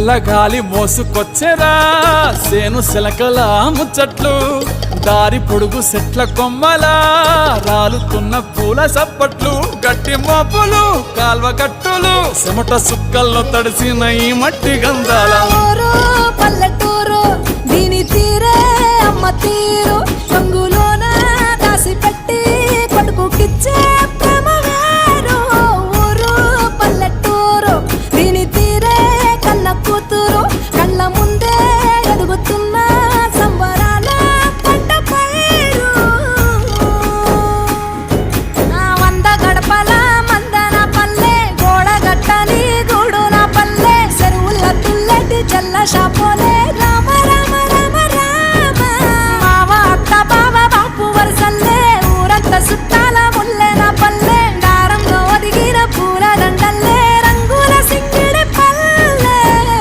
చల్లగాలి మోసుకొచ్చెరా సేను శిలకల ముచ్చట్లు దారి పొడుగు సెట్ల కొమ్మలా రాలుతున్న పూల సప్పట్లు గట్టి మోపులు కాల్వ కట్టులు చెమట సుక్కల్లో తడిసిన ఈ మట్టి గంధాల